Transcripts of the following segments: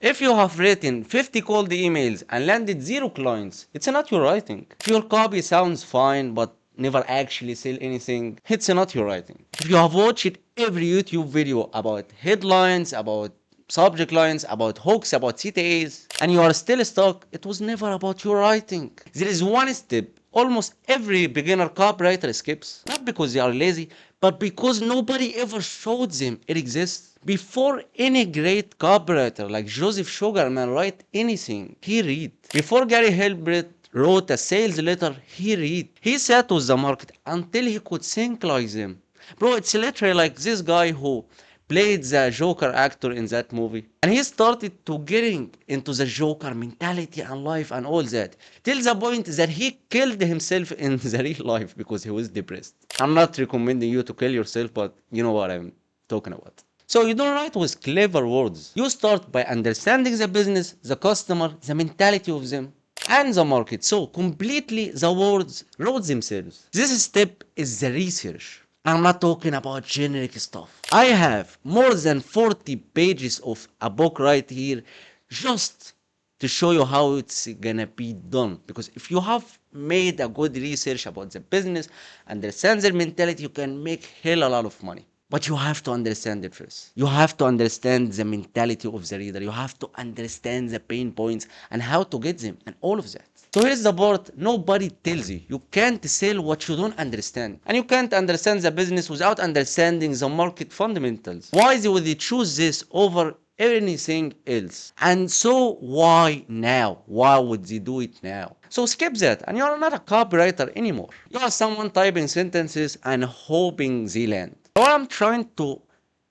If you have written 50 cold emails and landed 0 clients, it's not your writing. If your copy sounds fine but never actually sell anything, it's not your writing. If you have watched every YouTube video about headlines, about subject lines, about hooks, about CTAs, and you are still stuck, it was never about your writing. There is one step almost every beginner copywriter skips, not because they are lazy, but because nobody ever showed them it exists. Before any great copywriter like Joseph Sugarman write anything, he read. Before Gary Halbert wrote a sales letter, he read. He sat with the market until he could think like them. Bro, it's literally like this guy who played the Joker actor in that movie. And he started to getting into the Joker mentality and life and all that. Till the point that he killed himself in the real life because he was depressed. I'm not recommending you to kill yourself, but you know what I'm talking about. So you don't write with clever words. You start by understanding the business, the customer, the mentality of them, and the market. So completely the words wrote themselves. This step is the research. I'm not talking about generic stuff. I have more than 40 pages of a book right here just to show you how it's gonna be done. Because if you have made a good research about the business, understand their mentality, you can make hell a lot of money. But you have to understand it first. You have to understand the mentality of the reader. You have to understand the pain points and how to get them and all of that. So here's the part nobody tells you. You can't sell what you don't understand. And you can't understand the business without understanding the market fundamentals. Why would they choose this over anything else? And so why now? Why would they do it now? So skip that and you're not a copywriter anymore. You are someone typing sentences and hoping they land. What I'm trying to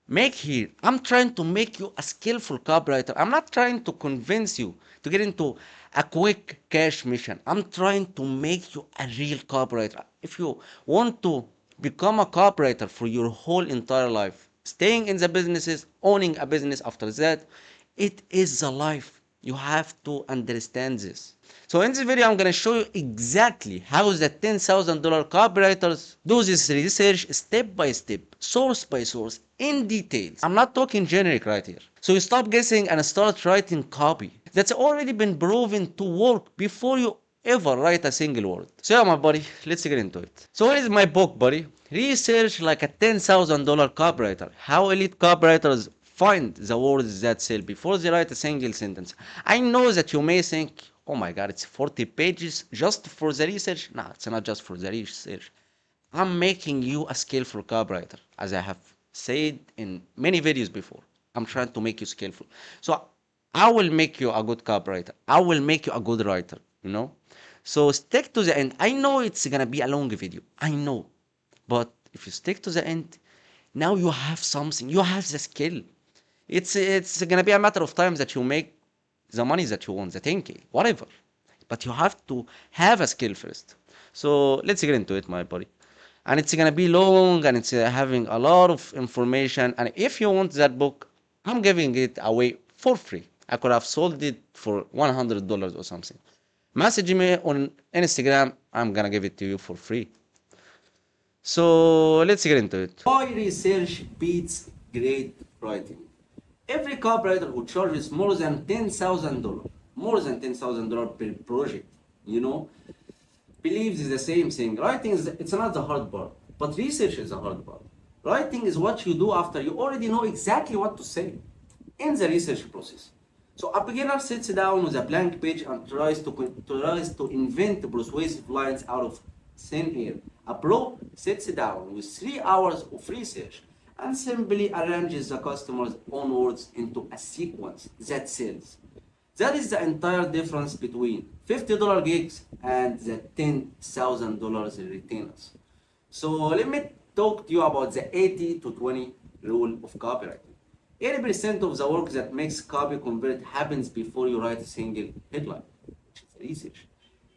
make here, I'm trying to make you a skillful copywriter. I'm not trying to convince you to get into a quick cash mission. I'm trying to make you a real copywriter. If you want to become a copywriter for your whole entire life, staying in the businesses, owning a business after that, it is the life. You have to understand this. So in this video, I'm going to show you exactly how the $10,000 copywriters do this research step by step, source by source, in details. I'm not talking generic right here. So you stop guessing and start writing copy that's already been proven to work before you ever write a single word. So yeah, my buddy, let's get into it. So here is my book, buddy. Research like a $10,000 copywriter. How elite copywriters find the words that sell before they write a single sentence. I know that you may think, oh my god, it's 40 pages just for the research. No, it's not just for the research. I'm making you a skillful copywriter, as I have said in many videos before. I'm trying to make you skillful. So I will make you a good copywriter. I will make you a good writer, you know? So stick to the end. I know it's gonna be a long video. I know. But if you stick to the end, now you have something. You have the skill. It's gonna be a matter of time that you make the money that you want, the 10K, whatever. But you have to have a skill first. So let's get into it, my buddy. And it's gonna be long and it's having a lot of information. And if you want that book, I'm giving it away for free. I could have sold it for $100 or something. Message me on Instagram. I'm gonna give it to you for free. So let's get into it. Why research beats great writing? Every copywriter who charges more than $10,000 per project, believes is the same thing. Writing it's not the hard part, but research is the hard part. Writing is what you do after you already know exactly what to say in the research process. So a beginner sits down with a blank page and tries to invent persuasive lines out of thin air. A pro sits down with 3 hours of research and simply arranges the customer's own words into a sequence that sells. That is the entire difference between $50 gigs and the $10,000 retainers. So let me talk to you about the 80 to 20 rule of copywriting. 80% of the work that makes copy convert happens before you write a single headline, which is research.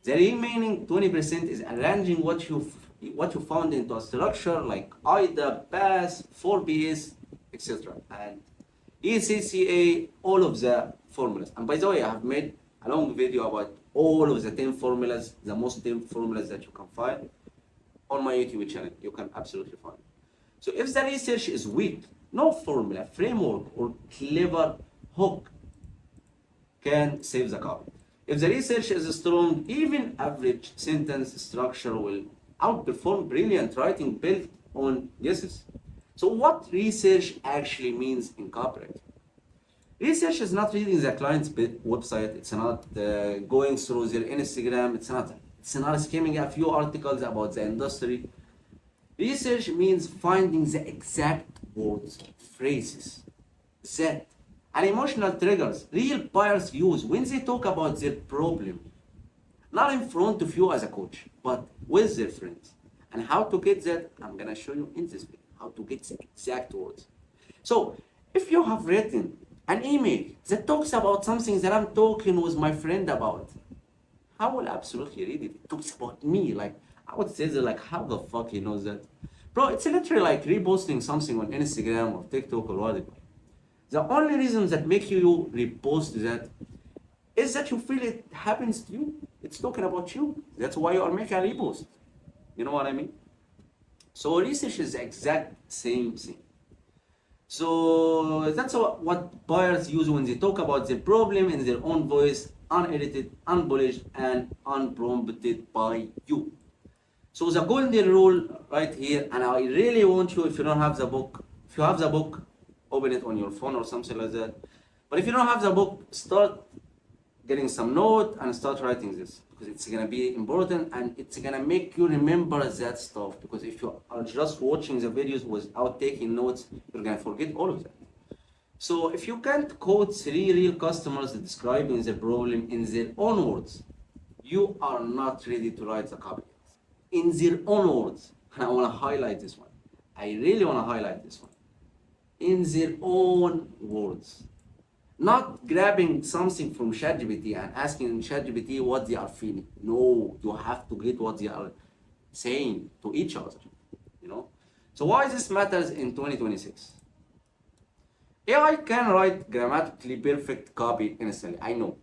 The remaining 20% is arranging what you found into a structure like IDA, PAS, 4PS, etc. and ECCA, all of the formulas. And by the way, I have made a long video about all of the 10 formulas, the most 10 formulas that you can find on my YouTube channel. You can absolutely find. So if the research is weak, no formula, framework, or clever hook can save the copy. If the research is strong, even average sentence structure will outperform brilliant writing built on guesses. So what research actually means in copywriting? Research is not reading the client's website, it's not going through their Instagram, it's not skimming a few articles about the industry. Research means finding the exact words, phrases, that and emotional triggers real buyers use when they talk about their problem. Not in front of you as a coach, but with their friends. And how to get that, I'm gonna show you in this video, how to get the exact words. So, if you have written an email that talks about something that I'm talking with my friend about, I will absolutely read it. It talks about me, like, I would say that, like, how the fuck he knows that? Bro, it's literally like reposting something on Instagram or TikTok or whatever. The only reason that make you repost that is that you feel it happens to you. It's talking about you. That's why you are making a repost. You know what I mean? So research is the exact same thing. So that's what buyers use when they talk about their problem in their own voice, unedited, unpolished, and unprompted by you. So the golden rule right here, and I really want you, if you don't have the book, if you have the book, open it on your phone or something like that. But if you don't have the book, start getting some note and start writing this, because it's gonna be important and it's gonna make you remember that stuff. Because if you are just watching the videos without taking notes, you're gonna forget all of that. So if you can't quote 3 real customers describing the problem in their own words, you are not ready to write the copy. In their own words, and I wanna highlight this one. I really wanna highlight this one. In their own words. Not grabbing something from ChatGPT and asking ChatGPT what they are feeling. No, you have to get what they are saying to each other, you know? So why this matters in 2026? AI can write grammatically perfect copy instantly, I know.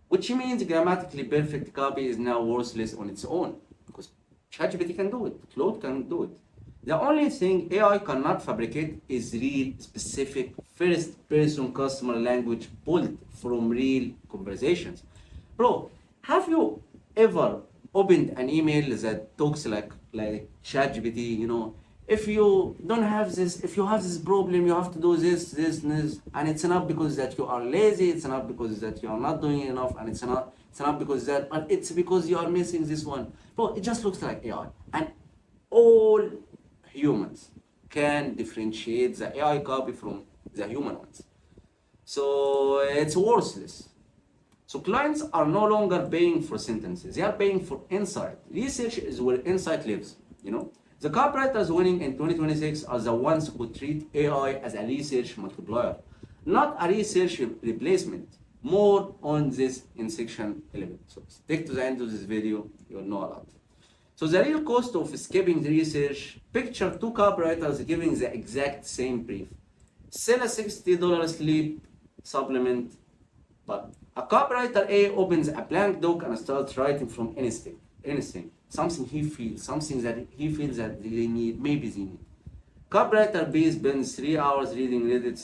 Which means grammatically perfect copy is now worthless on its own, because ChatGPT can do it, Claude can do it. The only thing AI cannot fabricate is real, specific, first-person customer language pulled from real conversations. Bro, have you ever opened an email that talks like ChatGPT, you know? If you don't have this, if you have this problem, you have to do this, and it's not because that you are lazy, it's not because that you are not doing enough, and it's not because that, but it's because you are missing this one. Bro, it just looks like AI. And all humans can differentiate the AI copy from the human ones. So it's worthless. So clients are no longer paying for sentences, they are paying for insight. Research is where insight lives, you know? The copywriters winning in 2026 are the ones who treat AI as a research multiplier, not a research replacement. More on this in section 11. So stick to the end of this video, you'll know a lot. So the real cost of skipping the research, picture 2 copywriters giving the exact same brief. Sell a $60 sleep supplement, but a copywriter A opens a blank doc and starts writing from instinct, something he feels, something that he feels that they need, maybe they need. Copywriter B spends 3 hours reading Reddit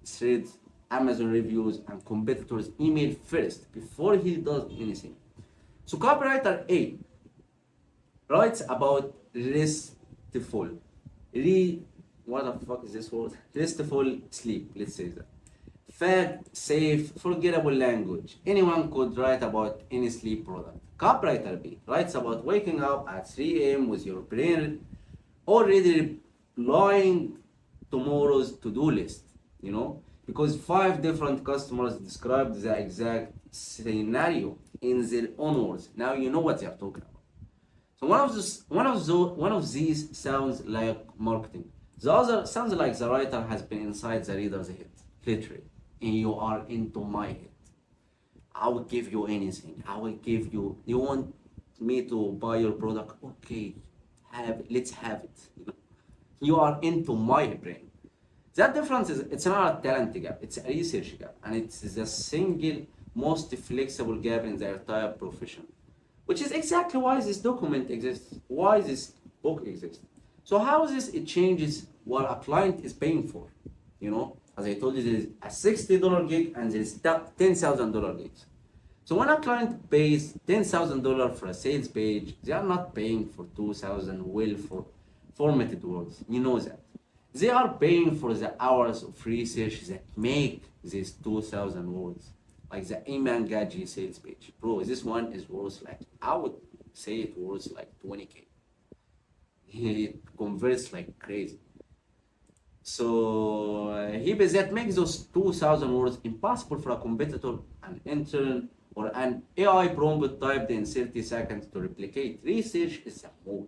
threads, Amazon reviews, and competitors' email first before he does anything. So copywriter A writes about restful sleep, let's say that. Fact, safe, forgettable language. Anyone could write about any sleep product. Copywriter B writes about waking up at 3 a.m. with your brain already replying tomorrow's to-do list, you know, because 5 different customers described the exact scenario in their own words. Now you know what they are talking about. So one of these sounds like marketing. The other sounds like the writer has been inside the reader's head, literally, and you are into my head. I will give you anything. I will give you. You want me to buy your product? Okay, let's have it. You know? You are into my brain. That difference is, it's not a talent gap, it's a research gap, and it's the single most flexible gap in the entire profession, which is exactly why this document exists, why this book exists. So how is this? It changes what a client is paying for, you know? As I told you, there is a $60 gig and there is $10,000 gigs. So when a client pays $10,000 for a sales page, they are not paying for 2,000 well for formatted words. You know that. They are paying for the hours of research that make these 2,000 words. Like the Iman Gaji sales page. Bro, this one is worth like, I would say it worth like 20K. It converts like crazy. So that makes those 2,000 words impossible for a competitor, an intern, or an AI prompt typed in 30 seconds to replicate. Research is a mode.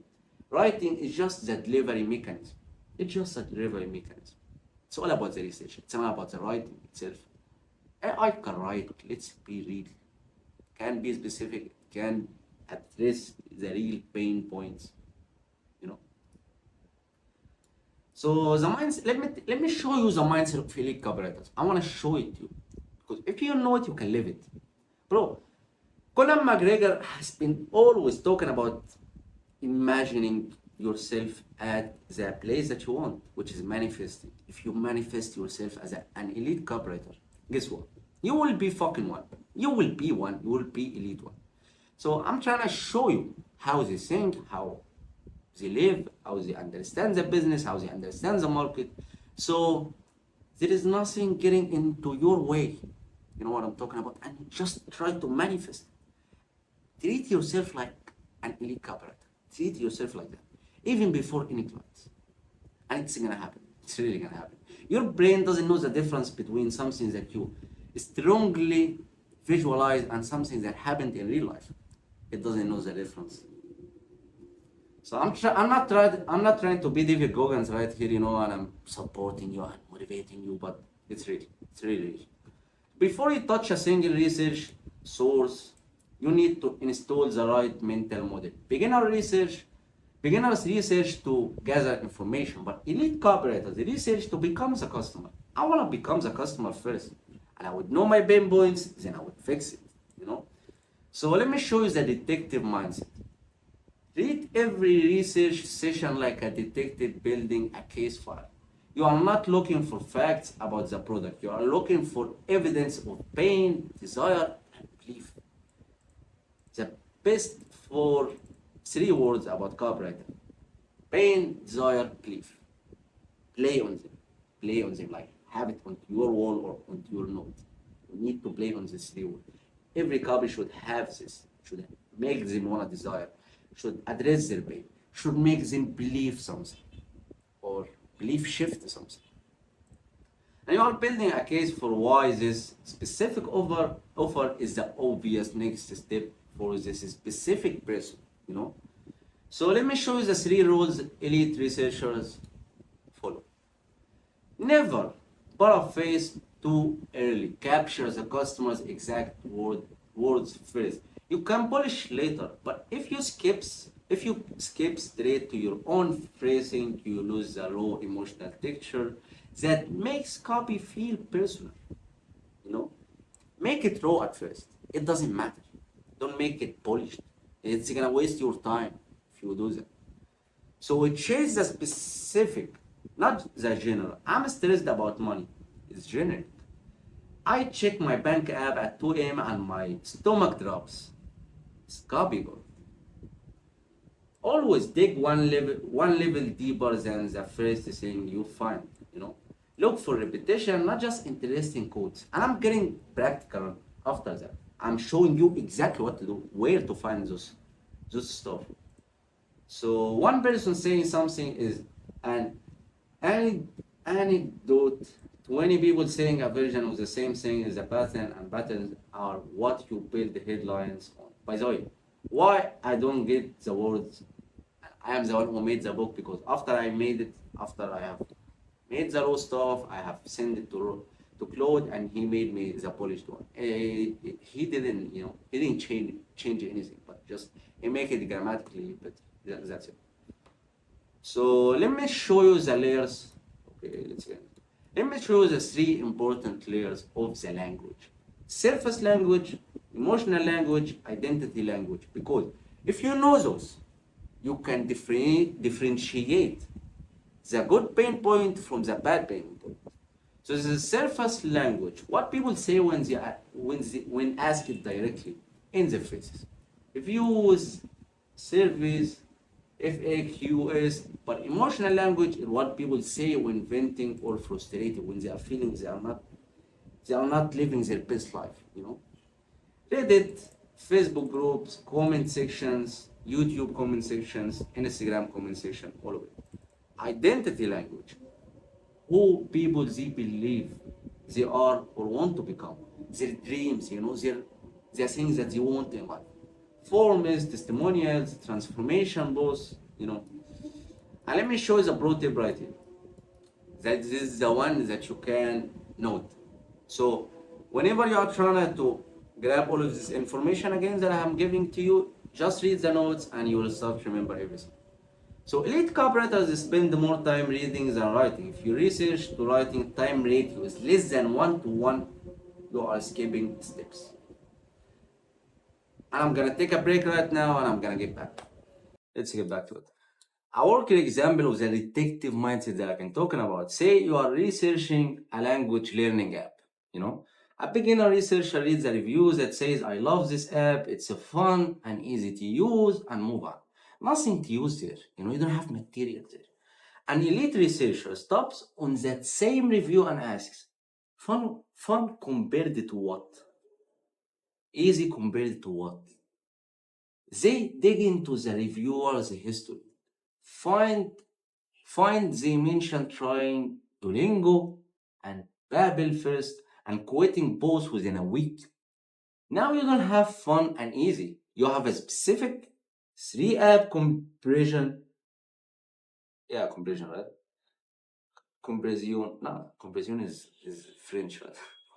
Writing is just the delivery mechanism. It's just a delivery mechanism. It's all about the research. It's not about the writing itself. AI can write, let's be real. Can be specific, can address the real pain points. You know. So the mindset, let me show you the mindset of elite copywriters. I want to show it to you. Because if you know it, you can live it. Bro, Conor McGregor has been always talking about imagining yourself at the place that you want, which is manifesting. If you manifest yourself as an elite copywriter, guess what? You will be fucking one. You will be one. You will be elite one. So I'm trying to show you how they think, how they live, how they understand the business, how they understand the market. So there is nothing getting into your way. You know what I'm talking about? And just try to manifest. Treat yourself like an elite copywriter. Treat yourself like that. Even before any clients. And it's gonna happen. It's really gonna happen. Your brain doesn't know the difference between something that you strongly visualize and something that happened in real life. It doesn't know the difference. So I'm not trying to be David Goggins right here, you know, and I'm supporting you and motivating you, but it's real. It's really real. Before you touch a single research source, you need to install the right mental model. Beginners research to gather information, but elite copywriters research to become the customer. I want to become the customer first, and I would know my pain points, then I would fix it, you know. So let me show you the detective mindset. Treat every research session like a detective building a case file. You are not looking for facts about the product. You are looking for evidence of pain, desire, and belief. The best 3 words about copywriting: pain, desire, belief. Play on them. Play on them, like have it on your wall or on your note. You need to play on these 3 words. Every copy should have this, should make them want to desire, should address their pain, should make them believe something, or belief shift something. And you are building a case for why this specific offer is the obvious next step for this specific person, you know. So let me show you the 3 rules elite researchers follow. Never paraphrase too early. Capture the customer's exact words first. You can polish later, but if you skip straight to your own phrasing, you lose the raw emotional texture that makes copy feel personal. You know, make it raw at first. It doesn't matter. Don't make it polished. It's gonna waste your time if you do that. So we chase the specific, not the general. I'm stressed about money. It's generic. I check my bank app at 2 a.m. and my stomach drops. It's copybook. Always dig one level deeper than the first thing you find, you know. Look for repetition, not just interesting quotes. And I'm getting practical after that. I'm showing you exactly what to do, where to find those stuff. So one person saying something is an anecdote. 20 people saying a version of the same thing is a pattern, and patterns are what you build the headlines on. By the way, why I don't get the words, I am the one who made the book, because after I have made the raw stuff, I have sent it to Claude, and he made me the polished one. He didn't change anything, but just he make it grammatically, but that's it. So let me show you the layers. Okay, let's get it. Let me show you the 3 important layers of the language: surface language, emotional language, identity language. Because if you know those, you can differentiate the good pain point from the bad pain point. So this is surface language. What people say when asked directly in their faces. Reviews, surveys, FAQs, but emotional language is what people say when venting or frustrated, when they are feeling they are not living their best life. Reddit, Facebook groups, comment sections, YouTube comment sections, Instagram comment section, all of it. Identity language, who people they believe they are or want to become, their dreams, their things that they want in life. Forms, testimonials, transformation posts. And let me show you the pro tip right here. That this is the one that you can note. So whenever you are trying to grab all of this information again that I am giving to you, just read the notes and you will start to remember everything. So elite copywriters spend more time reading than writing. If your research to writing time ratio is less than 1 to 1, you are skipping steps. And I'm gonna take a break right now and I'm gonna get back. Let's get back to it. I work an example of the detective mindset that I've been talking about. Say you are researching a language learning app. A beginner researcher reads the reviews that says, I love this app, it's fun and easy to use, and move on. Nothing to use there. You don't have material there. An elite researcher stops on that same review and asks, fun compared to what? Easy compared to what? They dig into the reviewer's history. Find they mention trying Duolingo and Babel first and quitting both within a week. Now you don't have fun and easy. You have a specific 3-app comparison. Yeah, comparison, right? Comparison. No, comparison is French, right?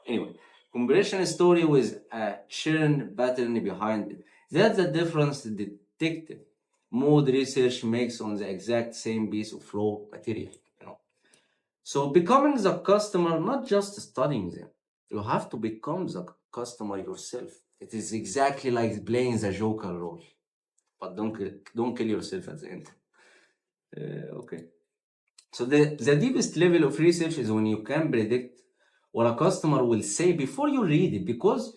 Anyway, comparison story with a churn pattern behind it. That's the difference the detective mode research makes on the exact same piece of raw material. So becoming the customer, not just studying them. You have to become the customer yourself. It is exactly like playing the Joker role. But don't kill yourself at the end. Okay. So the deepest level of research is when you can predict what a customer will say before you read it, because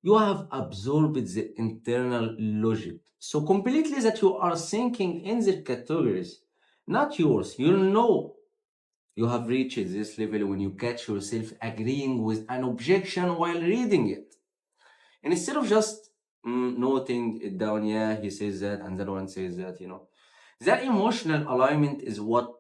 you have absorbed the internal logic. So completely that you are thinking in the categories, not yours. You have reached this level when you catch yourself agreeing with an objection while reading it. And instead of just noting it down, yeah, he says that, and that one says that. That emotional alignment is what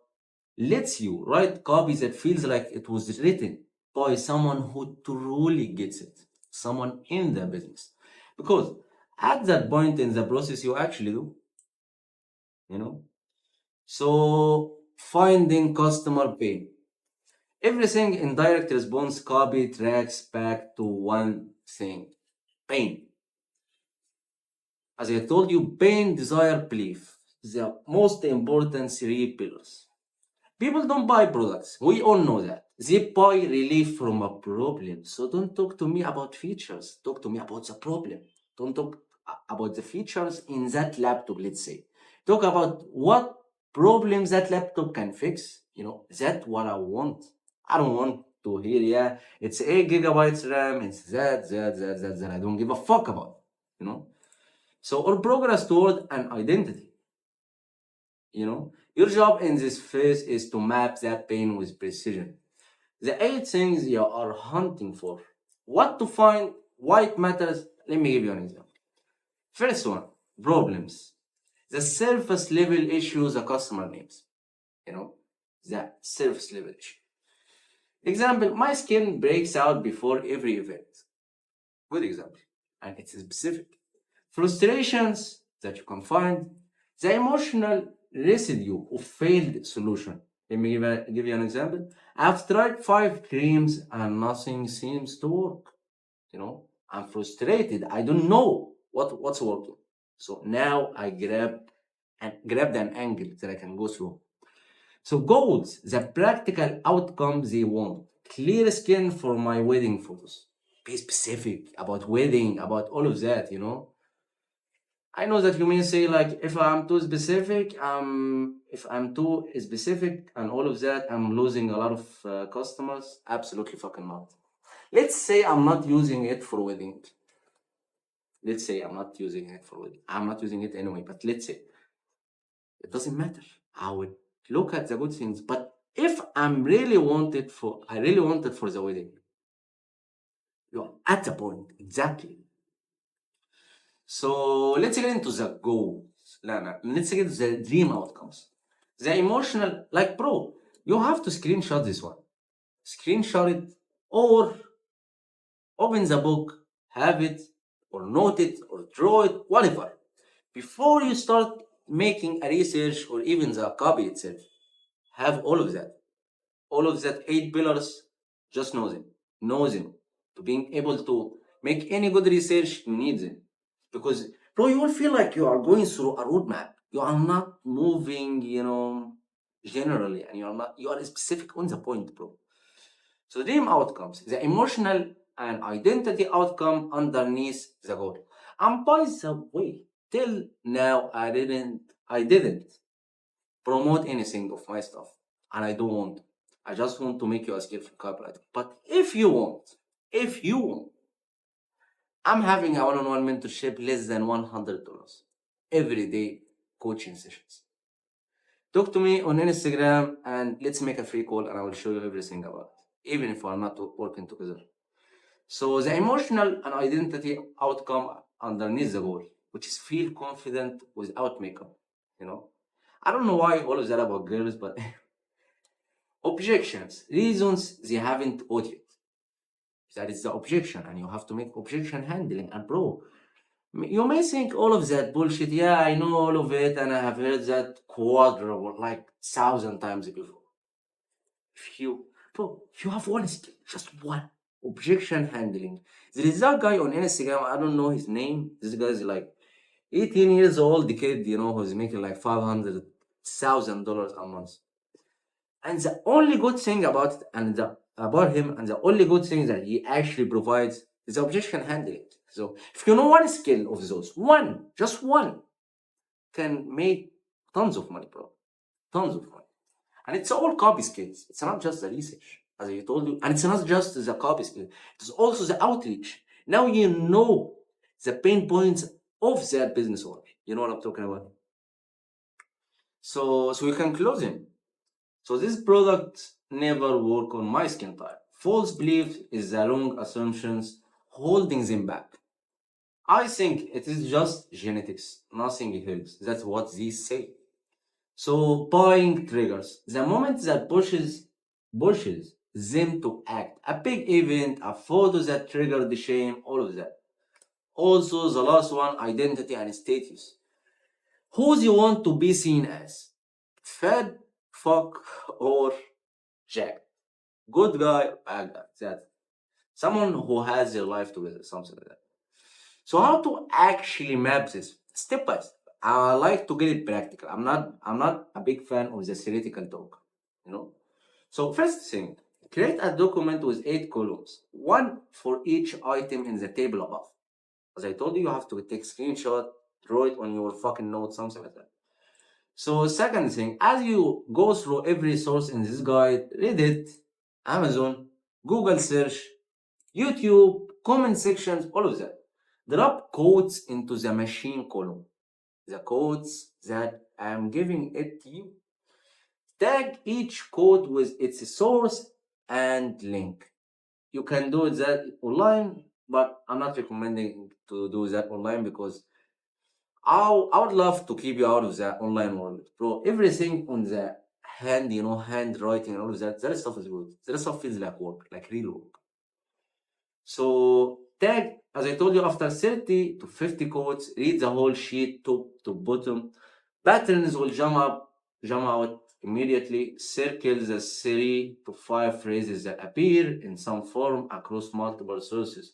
lets you write copy that feels like it was written by someone who truly gets it, someone in the business. Because at that point in the process, you actually do. So finding customer pain. Everything in direct response copy tracks back to one thing: pain. As I told you, pain, desire, belief. The most important 3 pillars. People don't buy products. We all know that. They buy relief from a problem. So don't talk to me about features. Talk to me about the problem. Don't talk about the features in that laptop, let's say. Talk about what problems that laptop can fix. That's what I want. I don't want to hear, yeah, it's 8 gigabytes RAM, it's that. I don't give a fuck about. So, or progress toward an identity. Your job in this phase is to map that pain with precision. The 8 things you are hunting for. What to find, why it matters. Let me give you an example. First one, problems. The surface level issues a customer names. The surface level issue. Example, my skin breaks out before every event. Good example. And it's specific. Frustrations that you can find. The emotional residue of failed solution. Let me give you an example. I've tried 5 creams and nothing seems to work. I'm frustrated. I don't know what's working. So now I grabbed an angle that I can go through. So goals, the practical outcomes they want. Clear skin for my wedding photos. Be specific about wedding, about all of that. I know that you may say like if I'm too specific, if I'm too specific and all of that, I'm losing a lot of customers. Absolutely fucking not. Let's say I'm not using it for wedding. Let's say I'm not using it for wedding. I'm not using it anyway, but let's say it doesn't matter. I would look at the good things. But if I really want it for the wedding, you're at the point exactly. So let's get into the goals. Let's get to the dream outcomes. The emotional, like, bro, you have to screenshot this one. Screenshot it or open the book, have it, or note it, or draw it, whatever. Before you start making a research or even the copy itself, have all of that. All of that 8 pillars, just know them. Know them. To being able to make any good research, you need them. Because, bro, you will feel like you are going through a roadmap. You are not moving, generally, and you are specific on the point, bro. So, dream outcomes, the emotional and identity outcome underneath the goal. And by the way, till now, I didn't promote anything of my stuff, and I don't want. I just want to make you a skillful copywriter. But if you want, I'm having a one-on-one mentorship less than $100 every day coaching sessions. Talk to me on Instagram and let's make a free call and I will show you everything about it, even if we're not working together. So the emotional and identity outcome underneath the goal, which is feel confident without makeup, you know. I don't know why all of that about girls, but objections, reasons they haven't bought yet. That is the objection, and you have to make objection handling. And bro, you may think all of that bullshit. Yeah, I know all of it, and I have heard that quadruple, like 1,000 times before. If you have one skill, just one objection handling. There is that guy on Instagram. I don't know his name. This guy is like 18 years old, the kid, who's making like $500,000 a month. And the only good thing about him, and the only good thing that he actually provides is objection handling. So if you know one skill of those, just one, can make tons of money, bro. Tons of money. And it's all copy skills. It's not just the research, as I told you. And it's not just the copy skill. It's also the outreach. Now you know the pain points of that business owner. You know what I'm talking about? So we can close him. So this product never work on my skin type. False belief is the wrong assumptions holding them back. I think it is just genetics. Nothing helps. That's what they say. So buying triggers. The moment that pushes them to act. A big event, a photo that triggered the shame, all of that. Also the last one, identity and status. Who do you want to be seen as? Fed, fuck, or Jack? Good guy, bad guy. That someone who has their life together, something like that. So how to actually map this step by step? I like to get it practical. I'm not a big fan of the theoretical talk, you know. So first thing, create a document with 8 columns, one for each item in the table above. As I told you, you have to take screenshot, draw it on your fucking notes, something like that. So second thing, as you go through every source in this guide, Reddit, Amazon, Google search, YouTube, comment sections, all of that. Drop quotes into the machine column. The quotes that I'm giving it to you. Tag each quote with its source and link. You can do that online, but I'm not recommending to do that online because I would love to keep you out of the online world. Bro, everything on the handwriting and all of that stuff is good. That stuff feels like work, like real work. So tag, as I told you, after 30 to 50 quotes, read the whole sheet top to bottom. Patterns will jump out immediately. Circle the 3 to 5 phrases that appear in some form across multiple sources.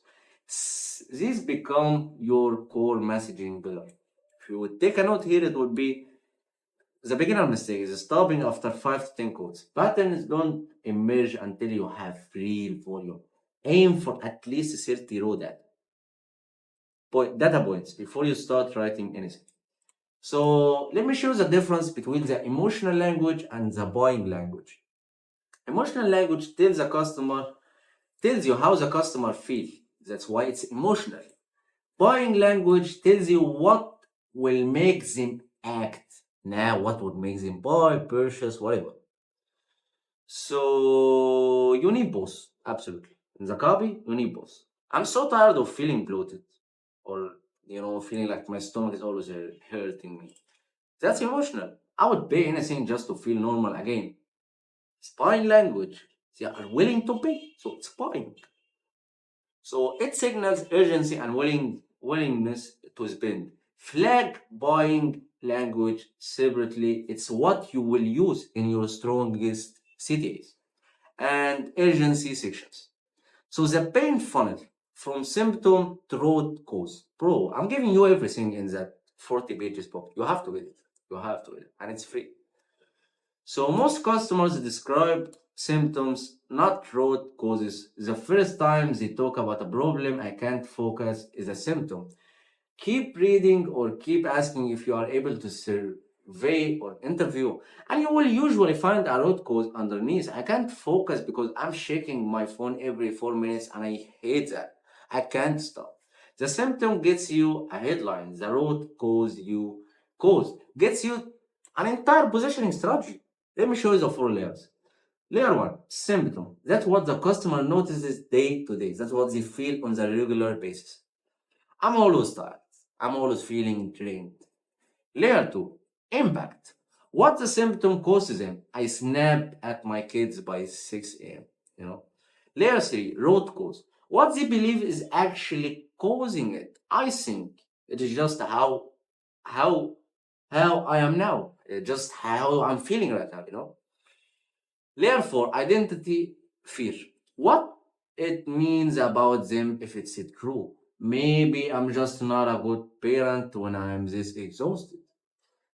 These become your core messaging pillar. If you would take a note here, it would be the beginner mistake is stopping after 5 to 10 quotes. Patterns don't emerge until you have real volume. Aim for at least 30 raw data. data points before you start writing anything. So let me show you the difference between the emotional language and the buying language. Emotional language tells you how the customer feels. That's why it's emotional. Buying language tells you what will make them act. Now, what would make them buy, purchase, whatever. So you need both, absolutely. In the copy, you need both. I'm so tired of feeling bloated, or feeling like my stomach is always hurting me. That's emotional. I would pay anything just to feel normal again. It's buying language. They are willing to pay, so it's buying. So it signals urgency and willingness to spend. Flag buying language separately. It's what you will use in your strongest CTAs and urgency sections. So the pain funnel from symptom to root cause. Bro, I'm giving you everything in that 40 pages book. You have to get it. You have to get it. And it's free. So most customers describe symptoms, not root causes. The first time they talk about a problem I can't focus is a symptom. Keep reading or keep asking if you are able to survey or interview, and you will usually find a root cause underneath. I can't focus because I'm shaking my phone every 4 minutes and I hate that. I can't stop. The symptom gets you a headline. The root cause gets you an entire positioning strategy. Let me show you the 4 layers. Layer 1, symptom. That's what the customer notices day to day. That's what they feel on the regular basis. I'm always tired. I'm always feeling drained. Layer 2, impact. What the symptom causes them? I snap at my kids by 6 a.m. You know. Layer 3, root cause. What they believe is actually causing it. I think it is just how I am now. Just how I'm feeling right now. Layer 4, identity fear. What it means about them if it's true. Maybe I'm just not a good parent when I'm this exhausted.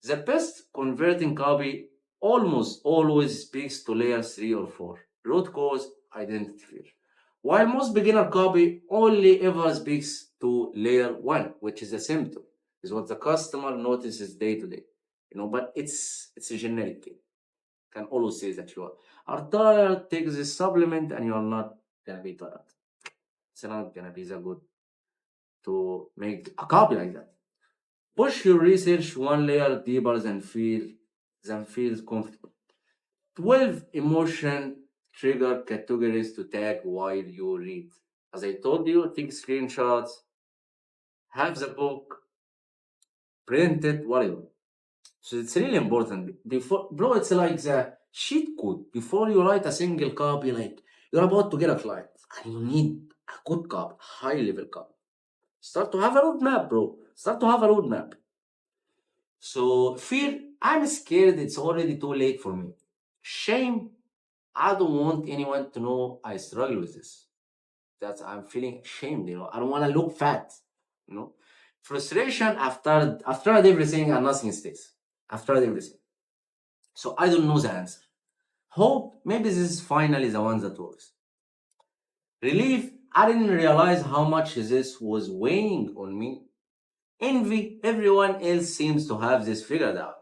The best converting copy almost always speaks to layer 3 or 4. Root cause, identity fear. While most beginner copy only ever speaks to layer 1, which is a symptom, is what the customer notices day to day. But it's a generic thing. Can always say that you are tired, take this supplement, and you're not gonna be tired. It's not gonna be that good to make a copy like that. Push your research one layer deeper than feels comfortable. 12 emotion trigger categories to tag while you read. As I told you, take screenshots, have the book, print it, whatever. So it's really important. Before, bro, it's like the cheat code. Before you write a single copy, like you're about to get a client, and you need a good copy, high level copy. Start to have a roadmap, bro. Start to have a roadmap. So fear, I'm scared it's already too late for me. Shame, I don't want anyone to know I struggle with this. That I'm feeling ashamed, I don't want to look fat, you know. Frustration, I've tried everything and nothing sticks. I've tried everything. So I don't know the answer. Hope, maybe this is finally the one that works. Relief, I didn't realize how much this was weighing on me. Envy, everyone else seems to have this figured out.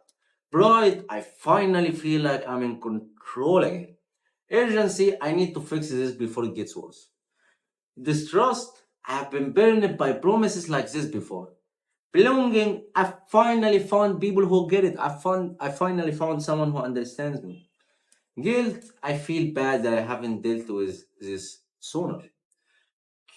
Pride, I finally feel like I'm in control again. Urgency, I need to fix this before it gets worse. Distrust, I have been burned by promises like this before. Belonging, I finally found people who get it. I finally found someone who understands me. Guilt, I feel bad that I haven't dealt with this sooner.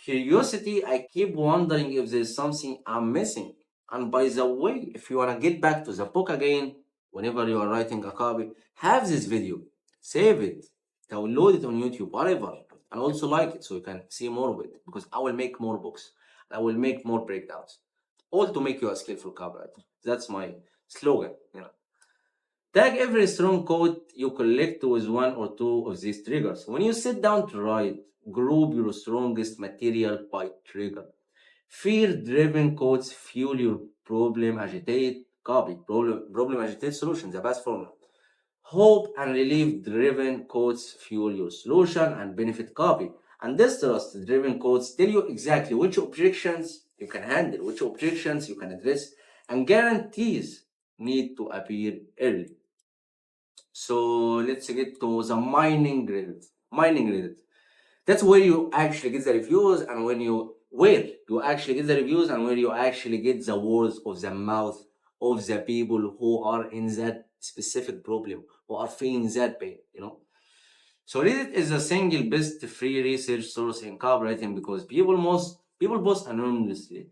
Curiosity, I keep wondering if there's something I'm missing. And by the way, if you want to get back to the book again, whenever you are writing a copy, have this video, save it, download it on YouTube, whatever, and also like it so you can see more of it. Because I will make more books, I will make more breakdowns, all to make you a skillful copywriter. That's my slogan. Tag every strong quote you collect with one or two of these triggers. When you sit down to write, group your strongest material by trigger. Fear-driven quotes fuel your problem-agitate copy. Problem-agitate solution, the best formula. Hope and relief-driven quotes fuel your solution and benefit copy. And distrust-driven quotes tell you exactly which objections you can handle, which objections you can address, and guarantees need to appear early. So let's get to the mining Reddit. Mining Reddit. That's where you actually get the reviews and where you actually get the reviews and where you actually get the words of the mouth of the people who are in that specific problem, who are feeling that pain. So Reddit is the single best free research source in copywriting because people post anonymously.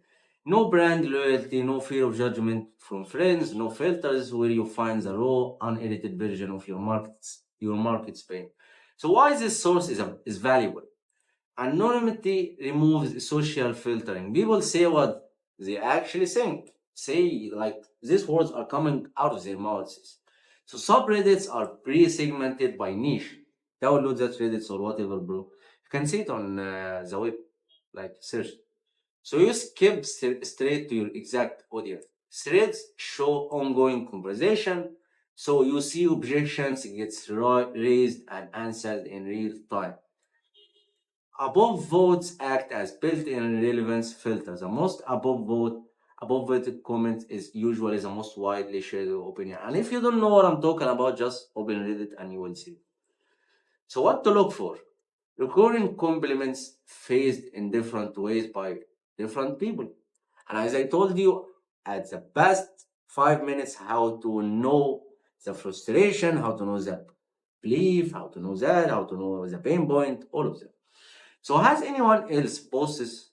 No brand loyalty, no fear of judgment from friends, no filters where you find the raw, unedited version of your market's pain. So why this source is valuable? Anonymity removes social filtering. People say what they actually think. Say like these words are coming out of their mouths. So subreddits are pre-segmented by niche. Download that Reddit or whatever, bro. You can see it on the web, like search. So you skip straight to your exact audience. Threads show ongoing conversation, so you see objections gets raised and answered in real time. Above votes act as built-in relevance filters. The most above voted comment is usually the most widely shared opinion. And if you don't know what I'm talking about, just open Reddit and you will see. So what to look for? Recurring compliments phrased in different ways by different people. And as I told you at the past 5 minutes, how to know the frustration, how to know the belief, how to know that, how to know the pain point, all of them. So has anyone else posts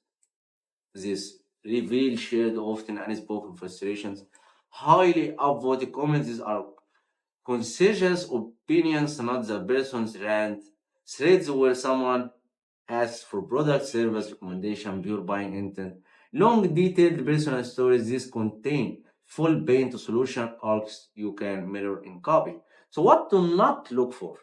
this reveal shared often unspoken frustrations? Highly upvoted comments are conscientious opinions, not the person's rant. Threads where someone asks for product, service, recommendation, pure buying intent. Long, detailed personal stories. These contain full pain to solution arcs you can mirror in copy. So what to not look for?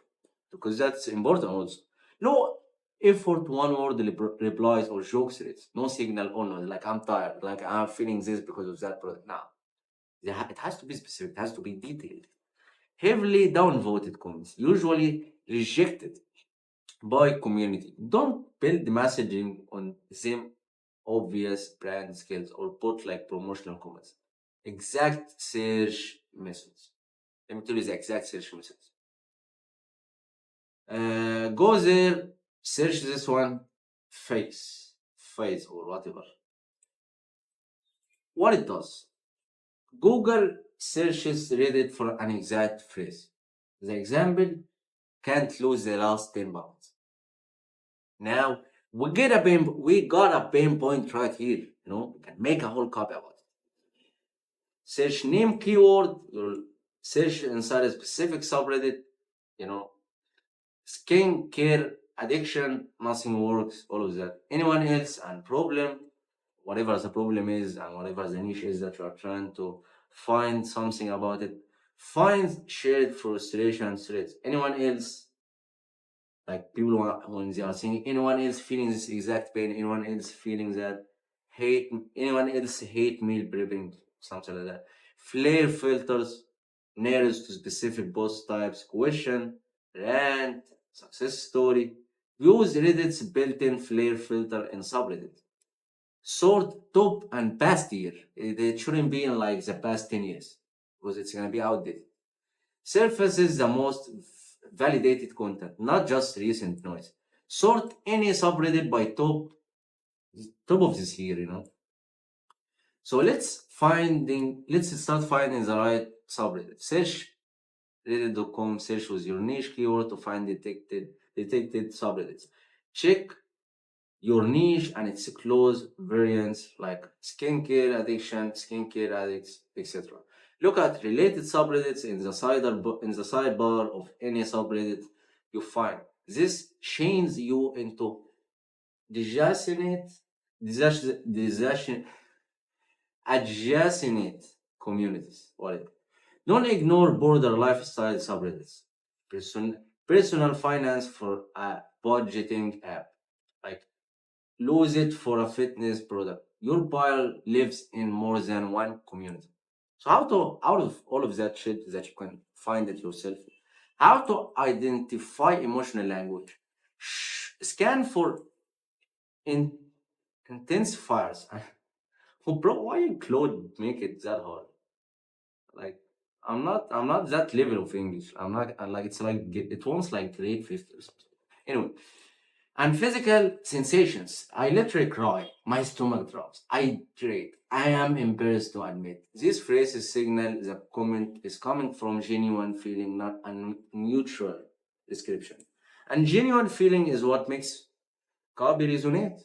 Because that's important also. No effort, one word replies or joke threads. No signal on like I'm tired, like I'm feeling this because of that product. Now, it has to be specific, it has to be detailed. Heavily downvoted comments, usually rejected by community. Don't build messaging on them obvious brand skills or put like promotional comments. Exact search methods. Let me tell you the exact search methods. Go there, search this one, face or whatever. What it does? Google searches Reddit for an exact phrase. The example, can't lose the last 10 pounds. Now we got a pain point right here. We can make a whole copy about it. Search name keyword, you'll search inside a specific subreddit, skin care addiction, nothing works, all of that. Anyone else and problem, whatever the problem is and whatever the niche is that you are trying to find something about it, find shared frustration threads. Anyone else, like people when they are saying anyone else feeling this exact pain, anyone else feeling that anyone else hate meal prepping, something like that. Flare filters narrows to specific post types, question, rant, success story. Use Reddit's built-in flare filter in subreddit. Sort top and past year. It shouldn't be in like the past 10 years because it's gonna be outdated. Surfaces the most validated content, not just recent noise. Sort any subreddit by top of this year. So let's start finding the right subreddit. Search reddit.com, search with your niche keyword to find detected subreddits. Check your niche and its close variants like skincare addiction, skincare addicts, etc. Look at related subreddits in the sidebar of any subreddit you find. This chains you into adjacent communities. What? Don't ignore border lifestyle subreddits. Personal finance for a budgeting app. Like lose it for a fitness product. Your buyer lives in more than one community. So how to out of all of that shit that you can find it yourself, how to identify emotional language? Scan for in intensifiers. Oh, bro, why you Claude make it that hard? Like, I'm not that level of English. I'm not like it's like it wants like grade 50 or something. Anyway, and physical sensations. I literally cry. My stomach drops. I dread. I am embarrassed to admit. These phrases signal the comment is coming from genuine feeling, not a neutral description. And genuine feeling is what makes copy resonate.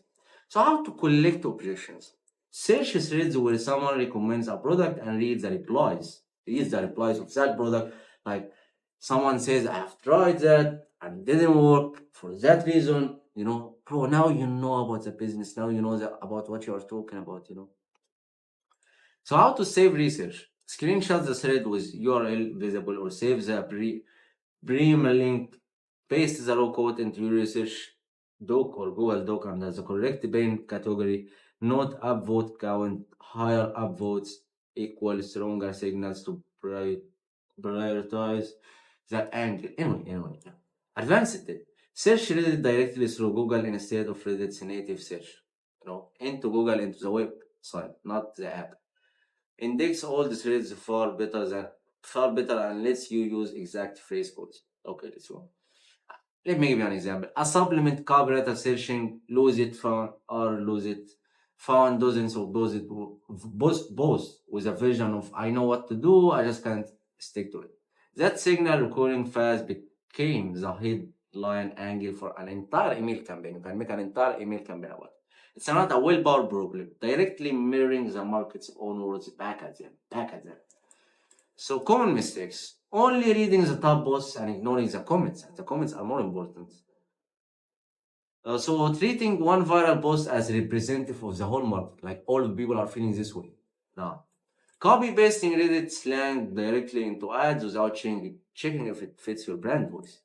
So how to collect objections? Search threads where someone recommends a product and read the replies. Read the replies of that product. Like someone says, I have tried that and it didn't work for that reason. Bro, now you know about the business. Now you know about what you are talking about. So how to save research? Screenshot the thread with URL visible or save the premium link. Paste the raw code into your research doc or Google Doc under the correct pain category. Note upvote count. Higher upvotes equal stronger signals to prioritize the angle. Anyway. Advanced it. Search Reddit directly through Google instead of Reddit's native search. Into Google, into the website, not the app. Index all the threads far better and lets you use exact phrase codes. Okay, let's go. Let me give you an example. A supplement copywriter searching lose it found or lose it found dozens of those both with a version of I know what to do, I just can't stick to it. That signal recurring fast became the headline angle for an entire email campaign. You can make an entire email campaign about it. It's not a willpower problem, directly mirroring the market's own words back at them. So common mistakes. Only reading the top posts and ignoring the comments. And the comments are more important. So treating one viral post as representative of the whole market, like all the people are feeling this way. Now, copy pasting Reddit slang directly into ads without checking if it fits your brand voice.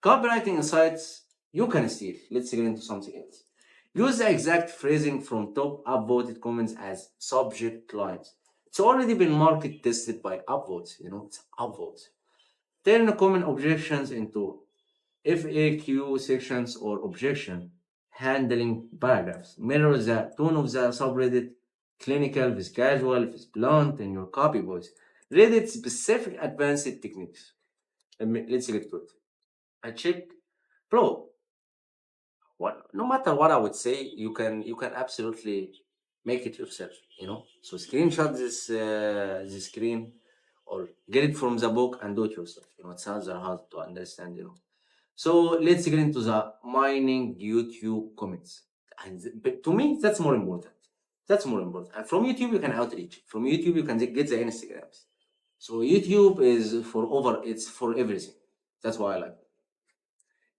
Copywriting insights you can steal. Let's get into something else. Use the exact phrasing from top upvoted comments as subject lines. It's already been market tested by upvotes, it's upvotes. Turn common objections into FAQ sections or objection handling paragraphs. Mirror the tone of the subreddit, clinical, with casual, with blunt, in your copy voice. Reddit specific advanced techniques. Let's get to it. I check, bro. No matter what I would say, you can absolutely make it yourself. So screenshot this screen or get it from the book and do it yourself. It sounds hard to understand. So let's get into the mining YouTube comments. But to me, that's more important. That's more important. And from YouTube, you can outreach. From YouTube, you can get the Instagrams. So YouTube it's for everything. That's why I like it.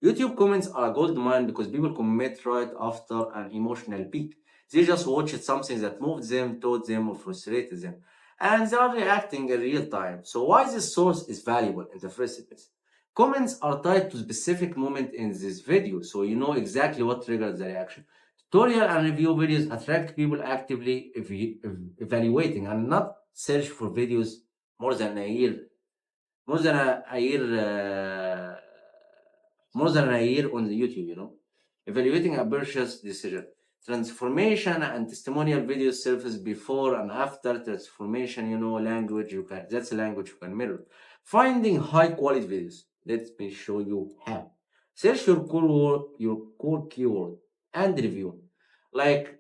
YouTube comments are a gold mine because people comment right after an emotional peak. They just watched something that moved them, taught them, or frustrated them. And they are reacting in real time. So why this source is valuable in the first place? Comments are tied to specific moment in this video, so you know exactly what triggered the reaction. Tutorial and review videos attract people actively evaluating and not search for videos more than a year, more than a year, more than a year on the YouTube. Evaluating a purchase decision. Transformation and testimonial videos surface before and after transformation, language that's a language you can mirror. Finding high quality videos. Let me show you how. Search your core keyword and review. Like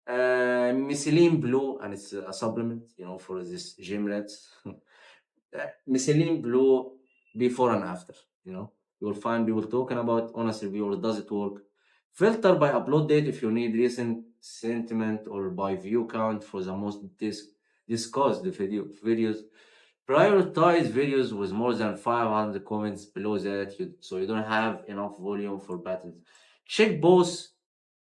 Methylene Blue, and it's a supplement, for this gym rats. Methylene Blue before and after, you'll find people talking about honest review. Does it work? Filter by upload date if you need recent sentiment, or by view count for the most discussed videos. Prioritize videos with more than 500 comments below that, so you don't have enough volume for battles. Check both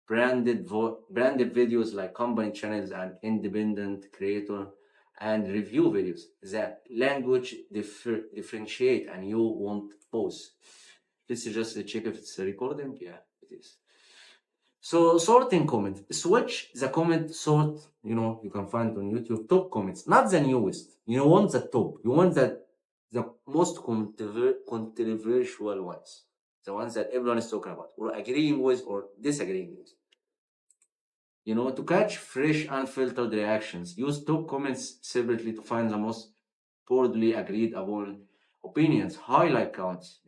branded videos like company channels and independent creator and review videos. The language differentiate, and you want both. Let's just check if it's recording. Yeah, it is. So sorting comment. Switch the comment sort. You can find it on YouTube. Top comments, not the newest. You want the top. You want the most controversial ones, the ones that everyone is talking about, or agreeing with, or disagreeing with. To catch fresh, unfiltered reactions. Use top comments separately to find the most broadly agreed upon opinions. Highlight counts.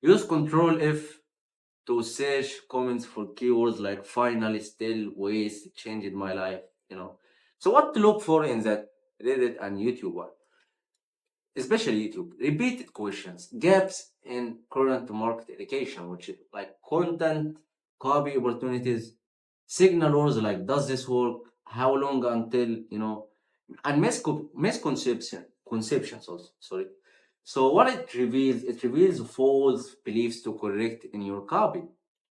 Use Control F to search comments for keywords like finally, still, waste, changed my life. So what to look for in that Reddit and YouTube one? Especially YouTube, repeated questions, gaps in current market education, which is like content, copy opportunities, signal words like does this work, how long until, and conceptions also, sorry. So what it reveals false beliefs to correct in your copy.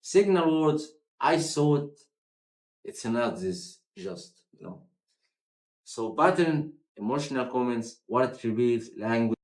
Signal words, I thought it's not this just. So pattern, emotional comments, what it reveals, language.